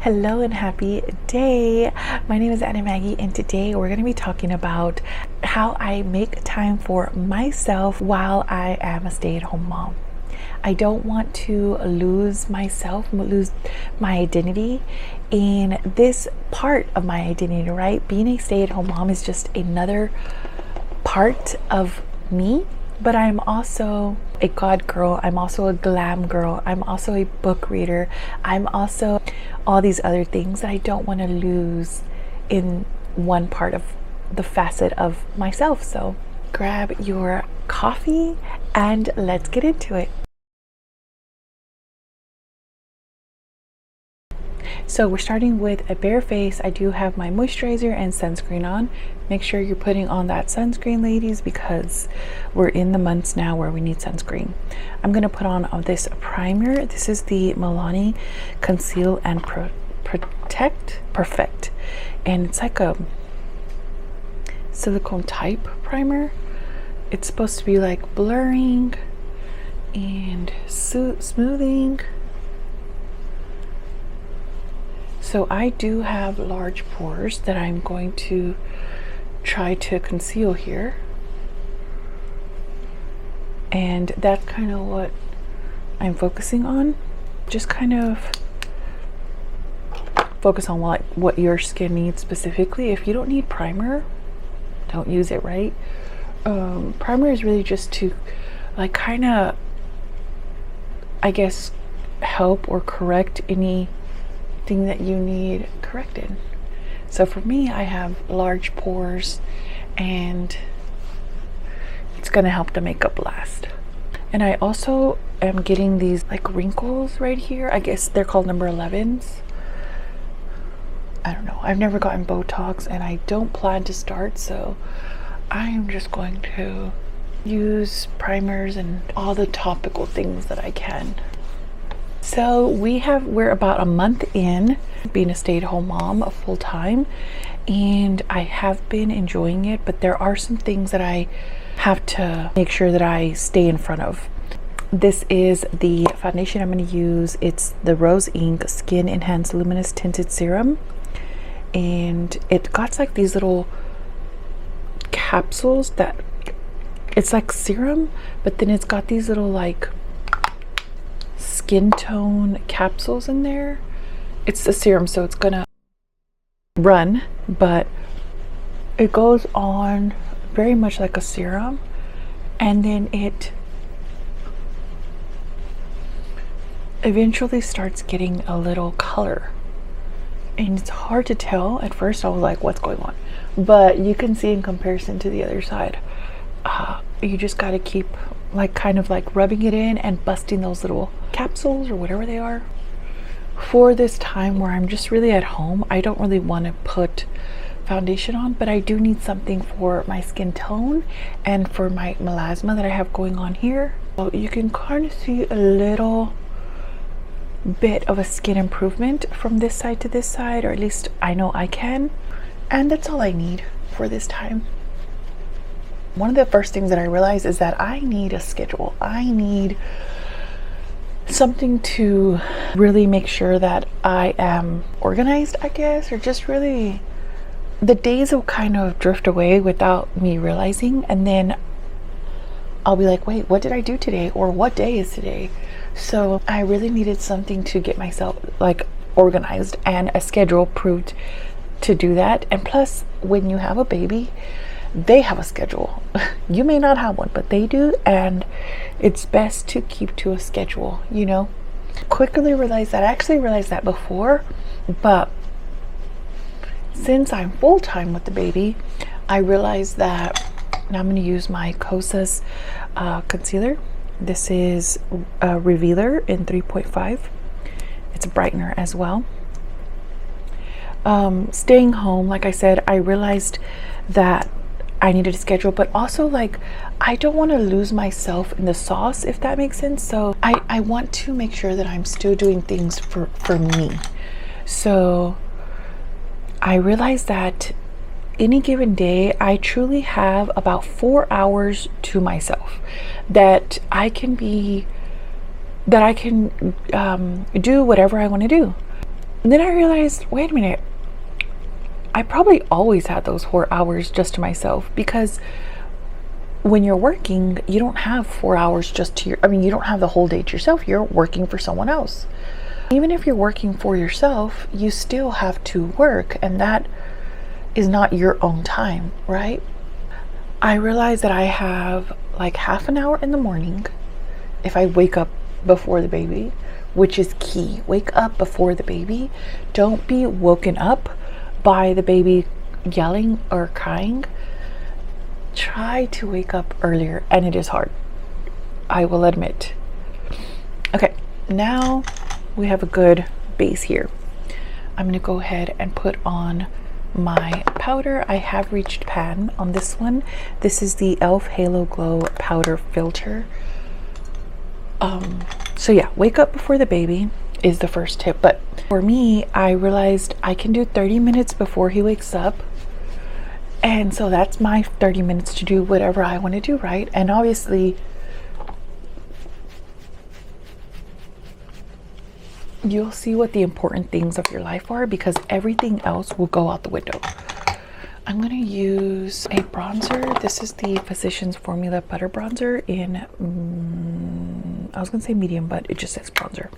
Hello and happy day. My name is Anna Maggie, and today we're going to be talking about how I make time for myself while I am a stay-at-home mom. I don't want to lose myself, lose my identity in this part of my identity, right? Being a stay-at-home mom is just another part of me. But I'm also a God girl, I'm also a glam girl, I'm also a book reader, I'm also all these other things that I don't want to lose in one part of the facet of myself. So grab your coffee and let's get into it. So we're starting with a bare face. I do have my moisturizer and sunscreen on. Make sure you're putting on that sunscreen, ladies, because we're in the months now where we need sunscreen. I'm going to put on this primer. This is the Milani Conceal and Protect Perfect. And it's like a silicone type primer. It's supposed to be like blurring and smoothing. So I do have large pores that I'm going to try to conceal here. And that's kind of what I'm focusing on. Just kind of focus on what your skin needs specifically. If you don't need primer, don't use it, right? Primer is really just to like kind of, I guess, help or correct any that you need corrected. So for me, I have large pores and it's going to help the makeup last. And I also am getting these like wrinkles right here. I guess they're called number 11s. I don't know. I've never gotten Botox and I don't plan to start, so I am just going to use primers and all the topical things that I can. So we're about a month in being a stay-at-home mom full-time, and I have been enjoying it, but there are some things that I have to make sure that I stay in front of. This is the foundation I'm going to use. It's the Rose Ink Skin Enhanced Luminous Tinted Serum, and it got like these little capsules that it's like serum, but then it's got these little like skin tone capsules in there. It's the serum, so it's gonna run, but it goes on very much like a serum, and then it eventually starts getting a little color, and it's hard to tell at first. I was like, what's going on? But you can see in comparison to the other side, you just got to keep like kind of like rubbing it in and busting those little capsules or whatever they are. For this time where I'm just really at home, I don't really want to put foundation on, but I do need something for my skin tone and for my melasma that I have going on here. So you can kind of see a little bit of a skin improvement from this side to this side, or at least I know I can, and that's all I need for this time. One of the first things that I realized is that I need a schedule. I need something to really make sure that I am organized, I guess, or just really the days will kind of drift away without me realizing, and then I'll be like, wait, what did I do today, or what day is today? So I really needed something to get myself like organized, and a schedule proved to do that. And plus, when you have a baby, they have a schedule. You may not have one, but they do, and it's best to keep to a schedule, you know. Quickly realized that. I actually realized that before, but since I'm full-time with the baby, I realized that now I'm going to use my Kosas concealer. This is a Revealer in 3.5. It's a brightener as well. Staying home, like I said, I realized that I needed a schedule, but also like I don't want to lose myself in the sauce, if that makes sense. So I want to make sure that I'm still doing things for me. So I realized that any given day I truly have about 4 hours to myself that I can do whatever I want to do. And then I realized, wait a minute, I probably always had those 4 hours just to myself, because when you're working, you don't have 4 hours just to you don't have the whole day to yourself. You're working for someone else. Even if you're working for yourself, you still have to work, and that is not your own time, right? I realize that I have like half an hour in the morning if I wake up before the baby, which is key. Wake up before the baby. Don't be woken up by the baby yelling or crying. Try to wake up earlier, and it is hard, I will admit. Okay, now we have a good base here. I'm going to go ahead and put on my powder. I have reached pan on this one. This is the e.l.f. Halo Glow powder filter. So yeah, wake up before the baby is the first tip. But for me, I realized I can do 30 minutes before he wakes up. And so that's my 30 minutes to do whatever I want to do, right? And obviously, you'll see what the important things of your life are, because everything else will go out the window. I'm going to use a bronzer. This is the Physicians Formula Butter Bronzer in, I was going to say medium, but it just says bronzer.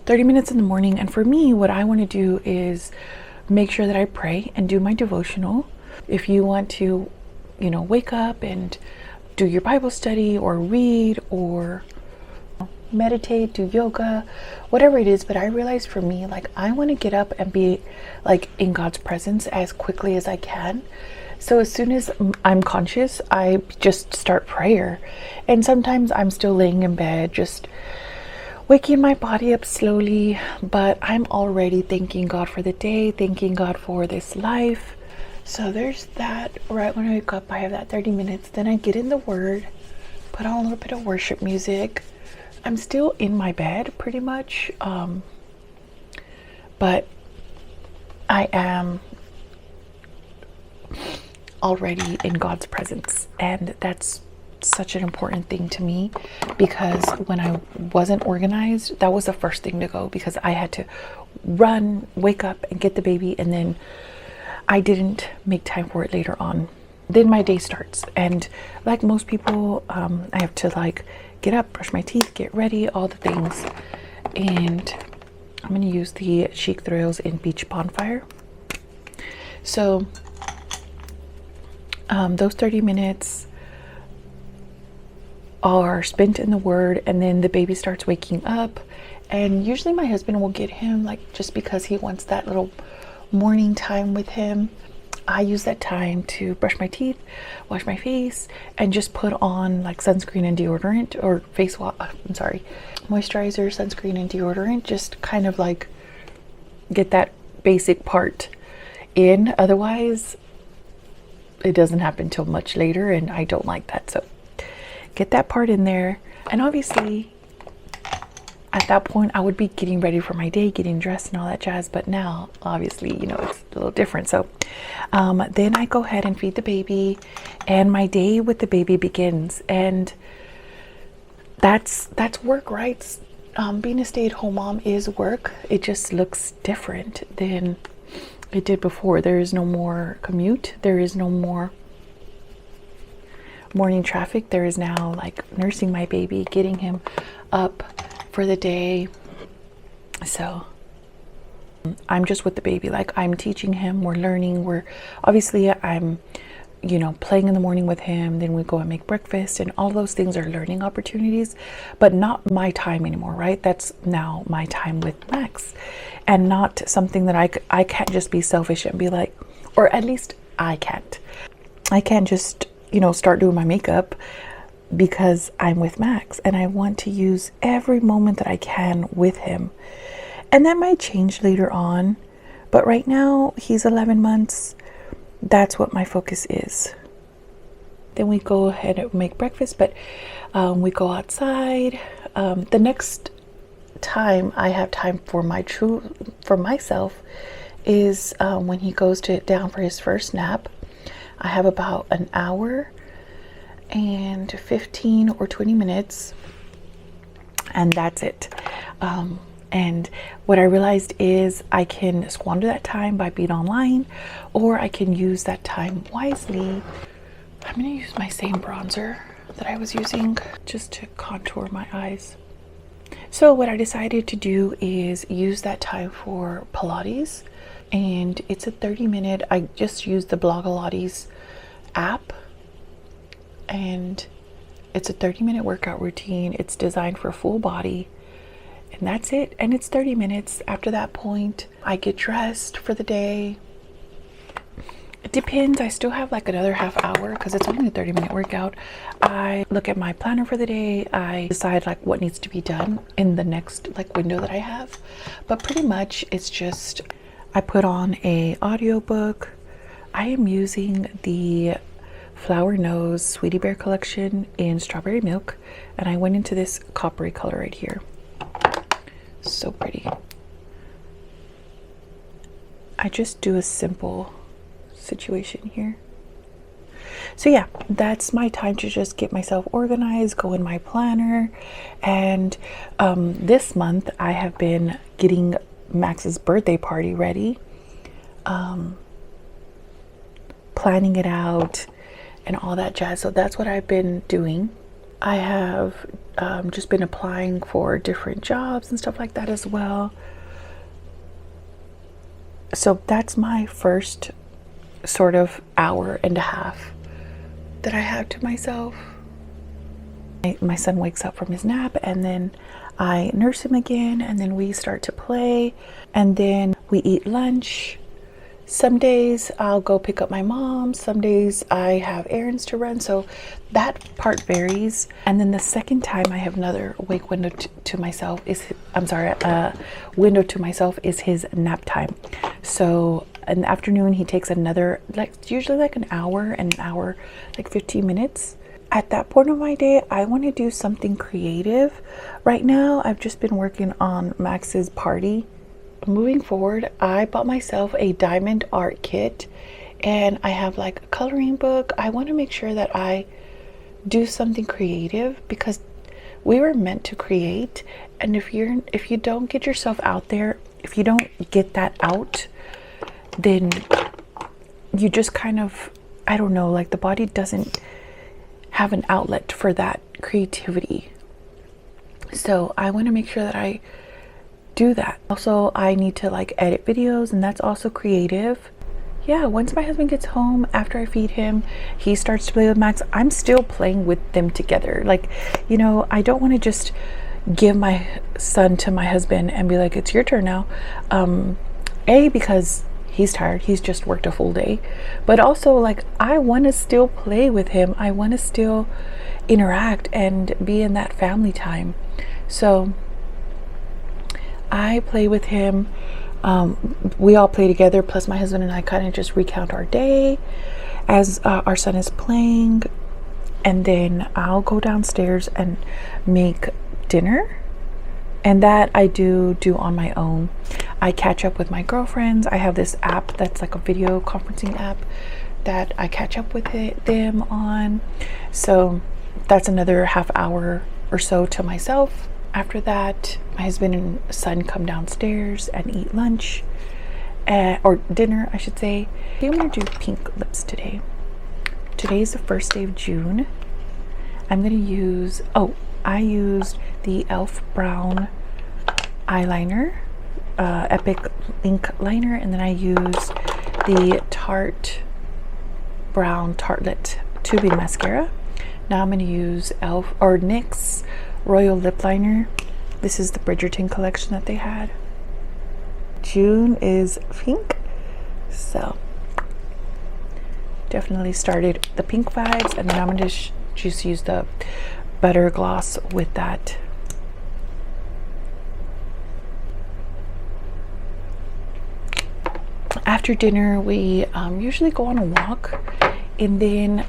30 minutes in the morning. And for me, what I want to do is make sure that I pray and do my devotional. If you want to, wake up and do your Bible study or read or meditate, do yoga, whatever it is. But I realized for me, like, I want to get up and be like in God's presence as quickly as I can. So as soon as I'm conscious, I just start prayer. And sometimes I'm still laying in bed, just waking my body up slowly, but I'm already thanking God for the day, thanking God for this life. So there's that. Right when I wake up, I have that 30 minutes. Then I get in the Word, put on a little bit of worship music. I'm still in my bed pretty much, but I am already in God's presence, and that's such an important thing to me, because when I wasn't organized, that was the first thing to go, because I had to run, wake up and get the baby, and then I didn't make time for it later on. Then my day starts, and like most people, I have to like get up, brush my teeth, get ready, all the things. And I'm going to use the Chic Thrills in Beach Bonfire. So those 30 minutes are spent in the Word, and then the baby starts waking up, and usually my husband will get him, like, just because he wants that little morning time with him. I use that time to brush my teeth, wash my face, and just put on like sunscreen and deodorant, or moisturizer, sunscreen and deodorant, just kind of like get that basic part in. Otherwise, it doesn't happen till much later, and I don't like that. So get that part in there. And obviously at that point I would be getting ready for my day, getting dressed and all that jazz. But now obviously, it's a little different. So then I go ahead and feed the baby, and my day with the baby begins. And that's work, right? Being a stay-at-home mom is work. It just looks different than it did before. There is no more commute. There is no more morning traffic. There is now like nursing my baby, getting him up for the day. So I'm just with the baby, like I'm teaching him, we're learning, I'm playing in the morning with him, then we go and make breakfast, and all those things are learning opportunities, but not my time anymore, right? That's now my time with Max, and not something that I can't just be selfish and be like, or at least I can't just start doing my makeup because I'm with Max, and I want to use every moment that I can with him. And that might change later on, but right now he's 11 months. That's what my focus is. Then we go ahead and make breakfast, but we go outside. The next time I have time for myself is when he goes down for his first nap. I have about an hour and 15 or 20 minutes, and that's it. And what I realized is I can squander that time by being online, or I can use that time wisely. I'm gonna use my same bronzer that I was using just to contour my eyes. So what I decided to do is use that time for Pilates, and it's a 30-minute. I just used the Blogilates app, and it's a 30-minute workout routine. It's designed for full body, and that's it. And it's 30 minutes. After that point, I get dressed for the day. It depends. I still have like another half hour because it's only a 30-minute workout. I look at my planner for the day. I decide like what needs to be done in the next like window that I have. But pretty much it's just I put on a audiobook. I am using the Flower Nose Sweetie Bear collection in strawberry milk, and I went into this coppery color right here. So pretty. I just do a simple situation here. So yeah, that's my time to just get myself organized, go in my planner. And this month I have been getting Max's birthday party ready, planning it out and all that jazz. So that's what I've been doing. I have just been applying for different jobs and stuff like that as well. So that's my first sort of hour and a half that I have to myself. My son wakes up from his nap, and then I nurse him again, and then we start to play, and then we eat lunch. Some days I'll go pick up my mom, some days I have errands to run, so that part varies. And then the second time I have another awake window to myself is, window to myself is his nap time. So in the afternoon he takes another, like usually like an hour, like 15 minutes. At that point of my day, I want to do something creative. Right now I've just been working on Max's party. Moving forward, I bought myself a diamond art kit, and I have like a coloring book. I want to make sure that I do something creative because we were meant to create, and if you don't get yourself out there, if you don't get that out, then you just kind of, I don't know, like the body doesn't have an outlet for that creativity. So I want to make sure that I do that. Also, I need to like edit videos, and that's also creative. Yeah, once my husband gets home, after I feed him, he starts to play with Max. I'm still playing with them together. Like, you know, I don't want to just give my son to my husband and be like, it's your turn now. Because he's tired, he's just worked a full day, but also like I want to still play with him. I want to still interact and be in that family time. So I play with him. We all play together, plus my husband and I kind of just recount our day as our son is playing, and then I'll go downstairs and make dinner, and that I do on my own. I catch up with my girlfriends. I have this app that's like a video conferencing app that I catch up with them on, so that's another half hour or so to myself. After that, my husband and son come downstairs and eat lunch, or dinner, I should say. I'm gonna do pink lips today. Today is the first day of June. I'm gonna use, I used the e.l.f. brown eyeliner, Epic ink liner, and then I used the Tarte brown Tartelette tubing mascara. Now I'm gonna use e.l.f. or NYX Royal Lip Liner. This is the Bridgerton collection that they had. June is pink, so definitely started the pink vibes, and then I'm going to just use the butter gloss with that. After dinner, we usually go on a walk, and then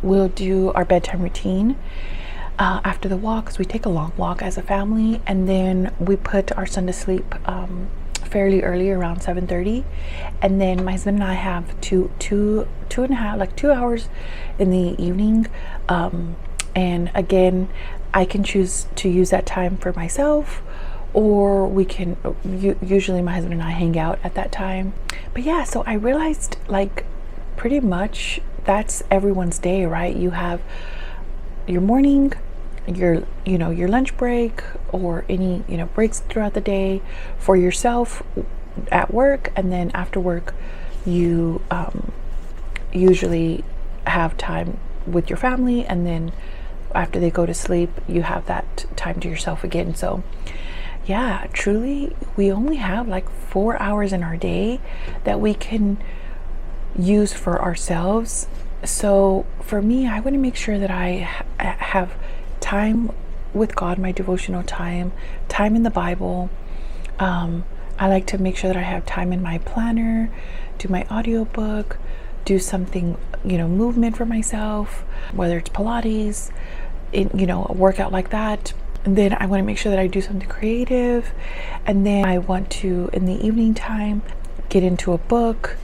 we'll do our bedtime routine. After the walk, because we take a long walk as a family, and then we put our son to sleep fairly early, around 7:30, and then my husband and I have two and a half, like 2 hours in the evening, and again, I can choose to use that time for myself, or we can, usually my husband and I hang out at that time. But yeah, so I realized like pretty much that's everyone's day, right? You have your morning, your your lunch break, or any breaks throughout the day for yourself at work, and then after work you usually have time with your family, and then after they go to sleep you have that time to yourself again. So yeah, truly we only have like 4 hours in our day that we can use for ourselves. So for me, I want to make sure that I have time with God, my devotional time in the Bible. I like to make sure that I have time in my planner, do my audiobook, do something, movement for myself, whether it's Pilates, a workout like that. And then I want to make sure that I do something creative. And then I want to, in the evening time, get into a book,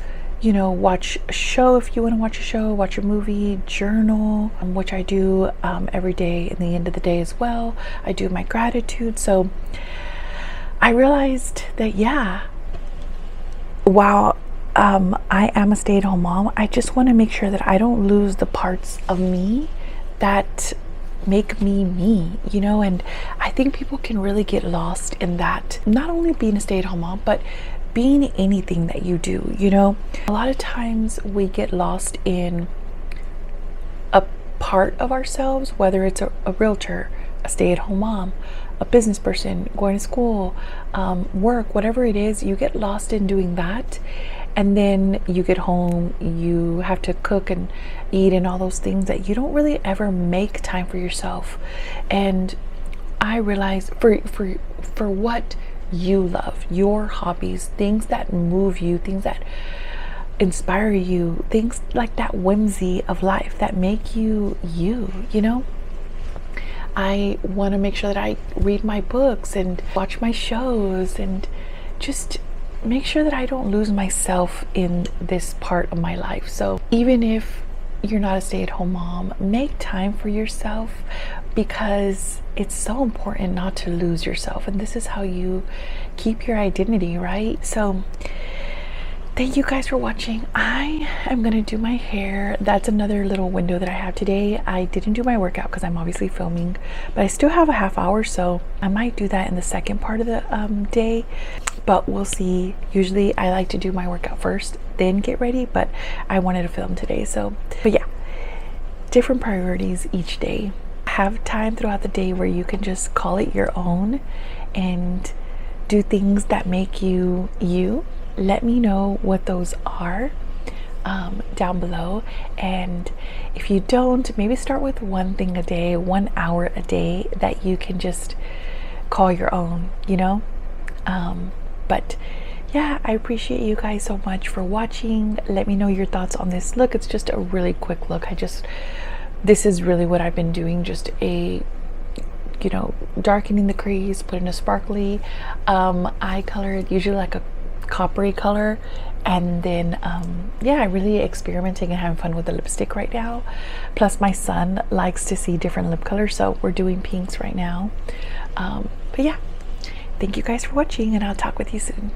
watch a show if you want to watch a show, watch a movie, journal, which I do every day in the end of the day as well. I do my gratitude. So I realized that, yeah, while I am a stay-at-home mom, I just want to make sure that I don't lose the parts of me that make me, and I think people can really get lost in that, not only being a stay-at-home mom, but being anything that you do. A lot of times we get lost in a part of ourselves, whether it's a realtor, a stay-at-home mom, a business person, going to school, work, whatever it is, you get lost in doing that. And then you get home, you have to cook and eat and all those things that you don't really ever make time for yourself. And I realized for what you love, your hobbies, things that move you, things that inspire you, things like that whimsy of life that make you, I want to make sure that I read my books and watch my shows and just make sure that I don't lose myself in this part of my life. So even if you're not a stay-at-home mom, make time for yourself, because it's so important not to lose yourself. And this is how you keep your identity, right? So thank you guys for watching. I am gonna do my hair. That's another little window that I have today. I didn't do my workout because I'm obviously filming, but I still have a half hour, so I might do that in the second part of the day, but we'll see. Usually I like to do my workout first, then get ready, but I wanted to film today. So, but yeah, different priorities each day. Have time throughout the day where you can just call it your own and do things that make you you. Let me know what those are down below. And if you don't, maybe start with one thing a day, 1 hour a day that you can just call your own, but yeah, I appreciate you guys so much for watching. Let me know your thoughts on this look. It's just a really quick look. This is really what I've been doing, just a darkening the crease, putting a sparkly eye color, usually like a coppery color, and then yeah, I'm really experimenting and having fun with the lipstick right now. Plus my son likes to see different lip colors, so we're doing pinks right now. But yeah, thank you guys for watching, and I'll talk with you soon.